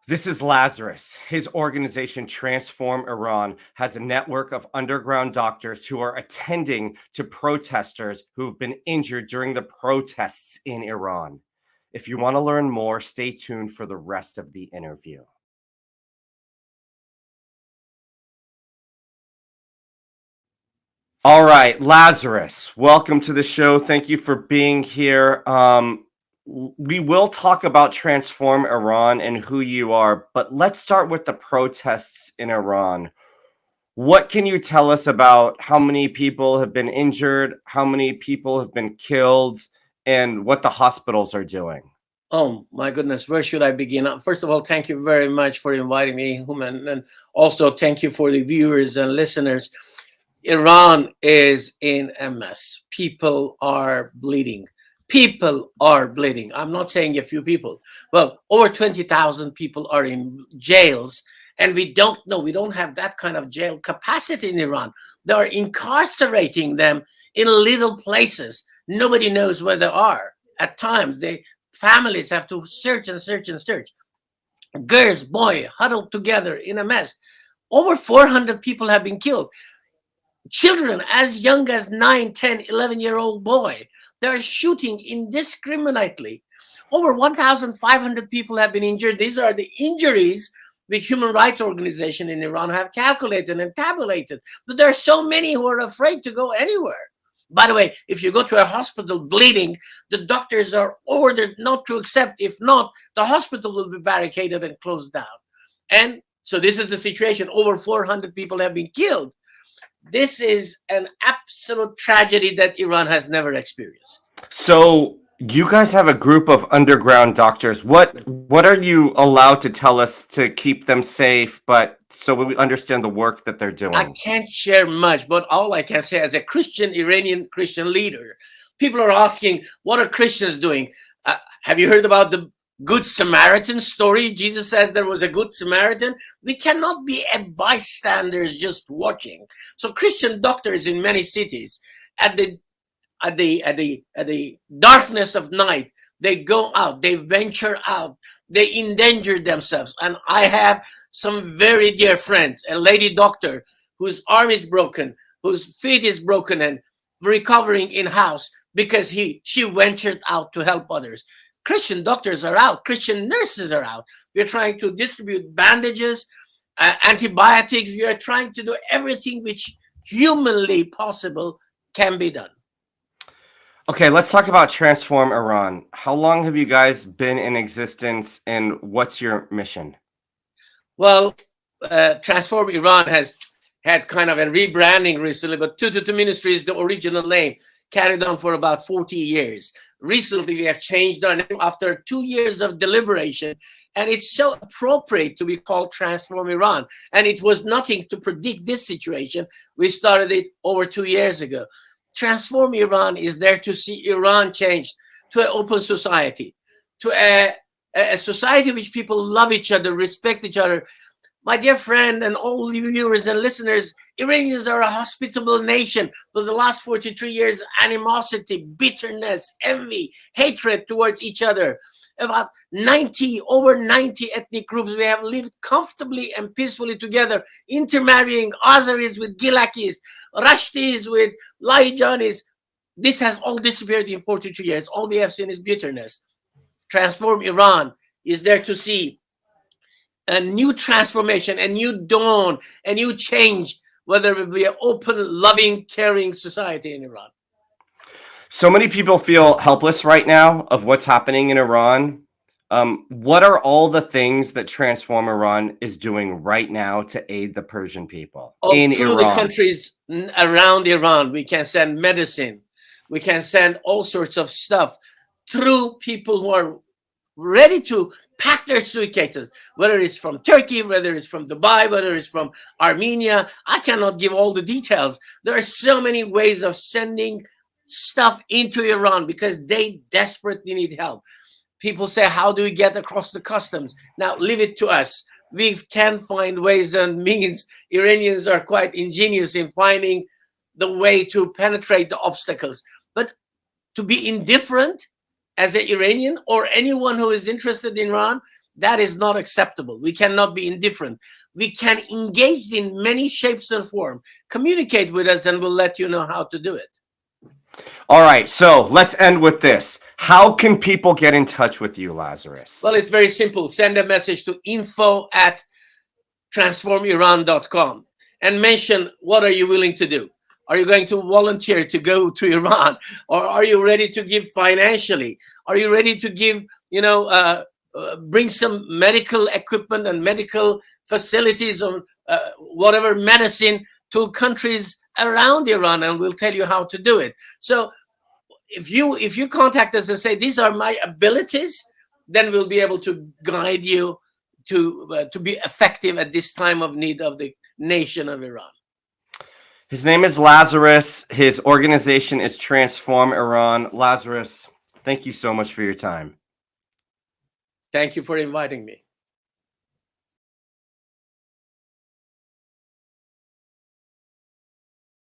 This is Lazarus. His organization, Transform Iran, has a network of underground doctors who are attending to protesters who've been injured during the protests in Iran. If you want to learn more, stay tuned for the rest of the interview. All right, Lazarus, welcome to the show. Thank you for being here. We will talk about Transform Iran and who you are, but let's start with the protests in Iran. What can you tell us about how many people have been injured, how many people have been killed, and what the hospitals are doing? Oh my goodness, where should I begin? First of all, thank you very much for inviting me, Human, and also thank you for the viewers and listeners. Iran is in a mess. People are bleeding. People are bleeding. I'm not saying a few people. Well, over 20,000 people are in jails, and we don't know. We don't have that kind of jail capacity in Iran. They are incarcerating them in little places. Nobody knows where they are. At times, families have to search and search and search. Girls, boy, huddled together in a mess. Over 400 people have been killed. Children as young as 9, 10, 11-year-old boy. They're shooting indiscriminately. Over 1,500 people have been injured. These are the injuries which human rights organizations in Iran have calculated and tabulated. But there are so many who are afraid to go anywhere. By the way, if you go to a hospital bleeding, the doctors are ordered not to accept. If not, the hospital will be barricaded and closed down. And so this is the situation. Over 400 people have been killed. This is an absolute tragedy that Iran has never experienced. So you guys have a group of underground doctors. What are you allowed to tell us to keep them safe, but so we understand the work that they're I doing? can't share much, but all I can say as a Christian, Iranian Christian leader, people are asking, what are Christians doing? Have you heard about the Good Samaritan story? Jesus says there was a Good Samaritan. We cannot be a bystanders just watching. So Christian doctors in many cities, at the darkness of night, they go out, they venture out, they endanger themselves. And I have some very dear friends, a lady doctor whose arm is broken, whose feet is broken and recovering in house because she ventured out to help others. Christian doctors are out, Christian nurses are out. We're trying to distribute bandages, antibiotics. We are trying to do everything which humanly possible can be done. Okay, let's talk about Transform Iran. How long have you guys been in existence and what's your mission? Well, Transform Iran has had kind of a rebranding recently, but 222 Ministry is the original name, carried on for about 40 years. Recently, we have changed our name after 2 years of deliberation, and it's so appropriate to be called Transform Iran. And it was nothing to predict this situation. We started it over 2 years ago. Transform Iran is there to see Iran changed to an open society, to a society which people love each other, respect each other. My dear friend and all viewers and listeners, Iranians are a hospitable nation. For the last 43 years, animosity, bitterness, envy, hatred towards each other. About over 90 ethnic groups, we have lived comfortably and peacefully together, intermarrying Azeris with Gilakis, Rashtis with Lahijanis. This has all disappeared in 43 years. All we have seen is bitterness. Transform Iran is there to see a new transformation, a new dawn, a new change, whether it be an open, loving, caring society in Iran. So many people feel helpless right now of what's happening in Iran. What are all the things that Transform Iran is doing right now to aid the Persian people All in through the Iran? countries around Iran, we can send medicine, we can send all sorts of stuff through people who are ready to pack their suitcases, whether it's from Turkey, whether it's from Dubai, whether it's from Armenia. I cannot give all the details. There are so many ways of sending stuff into Iran because they desperately need help. People say, how do we get across the customs? Now, leave it to us. We can find ways and means. Iranians are quite ingenious in finding the way to penetrate the obstacles. But to be indifferent as an Iranian or anyone who is interested in Iran, That is not acceptable. We cannot be indifferent. We can engage in many shapes and forms. Communicate with us and we'll let you know how to do it. All right, so let's end with this. How can people get in touch with you, Lazarus? Well, it's very simple. Send a message to info@transformiran.com and mention, what are you willing to do? Are you going to volunteer to go to Iran? Or are you ready to give financially? Are you ready to give, bring some medical equipment and medical facilities or whatever medicine to countries around Iran, and we'll tell you how to do it. So if you contact us and say, these are my abilities, then we'll be able to guide you to be effective at this time of need of the nation of Iran. His name is Lazarus. His organization is Transform Iran. Lazarus, thank you so much for your time. Thank you for inviting me.